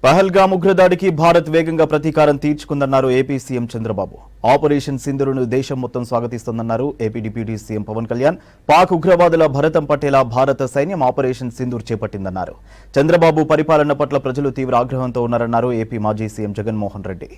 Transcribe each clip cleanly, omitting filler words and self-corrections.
పహల్గామ్ ఉగ్రదాడికి భారత్ వేగంగా ప్రతీకారం తీర్చుకుందన్నారు ఏపీ సీఎం చంద్రబాబు. ఆపరేషన్ సింధూరును దేశం మొత్తం స్వాగతిస్తోందన్నారు AP deputy CM Pawan Kalyan. Pak ఉగ్రవాదుల భరతం పట్టేలా భారత సైన్యం ఆపరేషన్ సింధూర్ చేపట్టిందన్నారు. చంద్రబాబు పరిపాలన పట్ల ప్రజలు తీవ్ర ఆగ్రహంతో ఉన్నారన్నారు ఏపీ మాజీ సీఎం జగన్మోహన్ రెడ్డి.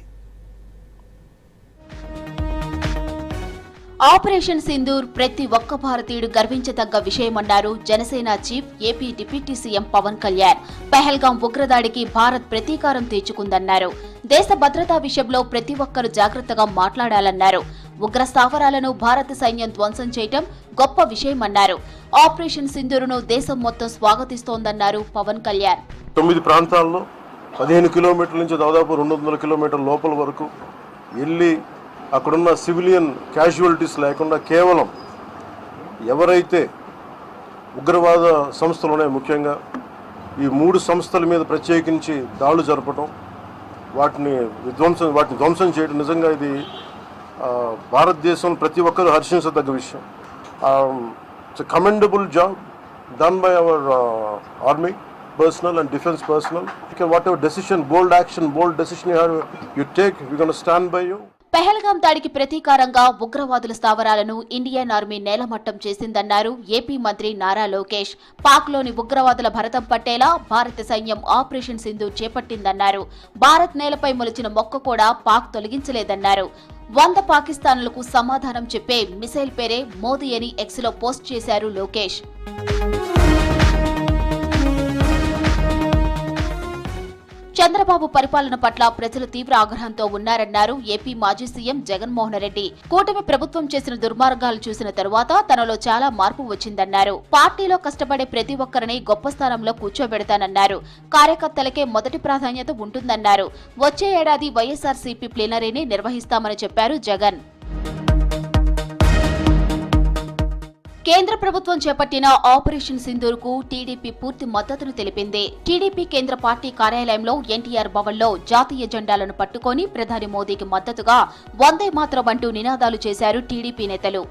ఆపరేషన్ సింధూర్ ప్రతి ఒక్క భారతీయుడు గర్వించదగ్గ విషయమన్నారు Janasena chief AP deputy CM Pawan Kalyan. Pahalgam ఉగ్రదాడికి భారత్ ప్రతీకారం తీర్చుకుందన్నారు. దేశ భద్రతా విషయంలో ప్రతి ఒక్కరూ జాగ్రత్తగా మాట్లాడాలన్నారు. ఉగ్ర స్థావరాలను భారత సైన్యం ధ్వంసం చేయటం గొప్ప విషయమన్నారు. ఆపరేషన్ సింధూరును దేశం మొత్తం స్వాగతిస్తోందన్నారు పవన్ కళ్యాణ్. 9 ప్రాంతాల్లో 15 కిలోమీటర్ల నుంచి దాదాపు 200 కిలోమీటర్ల లోపల వరకు వెళ్ళి అక్కడున్న సివిలియన్ క్యాజువాలిటీస్ లేకుండా కేవలం ఎవరైతే ఉగ్రవాద సంస్థలు ఉన్నాయో, ముఖ్యంగా ఈ 3 సంస్థల మీద ప్రత్యేకించి దాడులు జరపడం, వాటిని ధ్వంసం చేయడం నిజంగా ఇది భారతదేశం ప్రతి ఒక్కరూ హర్షించదగ్గ విషయం. It's a commendable job done by our army personnel and defense personnel. Whatever decision, bold action, bold decision you take, we're going to stand by you. Pahalgam దాడికి ప్రతీకారంగా ఉగ్రవాదుల స్థావరాలను ఇండియన్ ఆర్మీ నేలమట్టం చేసిందన్నారు ఏపీ మంత్రి నారా లోకేష్. పాక్లోని ఉగ్రవాదుల భరతం పట్టేలా భారత సైన్యం ఆపరేషన్ సింధూర్ చేపట్టిందన్నారు. భారత్ నేలపై మొలిచిన మొక్క కూడా పాక్ తొలగించలేదన్నారు. 100 పాకిస్తాన్లకు సమాధానం చెప్పే మిసైల్ పేరే మోదీ అని ఎక్స్లో పోస్ట్ చేశారు లోకేష్. చంద్రబాబు పరిపాలన పట్ల ప్రజలు తీవ్ర ఆగ్రహంతో ఉన్నారన్నారు ఏపీ మాజీ సీఎం జగన్మోహన్ రెడ్డి. కూటమి ప్రభుత్వం చేసిన దుర్మార్గాలు చూసిన తరువాత తనలో చాలా మార్పు వచ్చిందన్నారు. పార్టీలో కష్టపడే ప్రతి ఒక్కరిని గొప్ప స్థానంలో కూర్చోబెడతానన్నారు. కార్యకర్తలకే మొదటి ప్రాధాన్యత ఉంటుందన్నారు. వచ్చే ఏడాది వైఎస్ఆర్సీపీ ప్లీనరీని నిర్వహిస్తామని చెప్పారు జగన్. కేంద్ర ప్రభుత్వం చేపట్టిన ఆపరేషన్ సింధూర్ కు టీడీపీ పూర్తి మద్దతును తెలిపింది. టీడీపీ కేంద్ర పార్టీ కార్యాలయంలో ఎన్టీఆర్ భవన్లో జాతీయ జెండాలను పట్టుకొని ప్రధాని మోదీకి మద్దతుగా వందే మాతరం అంటూ నినాదాలు చేశారు టీడీపీ నేతలు.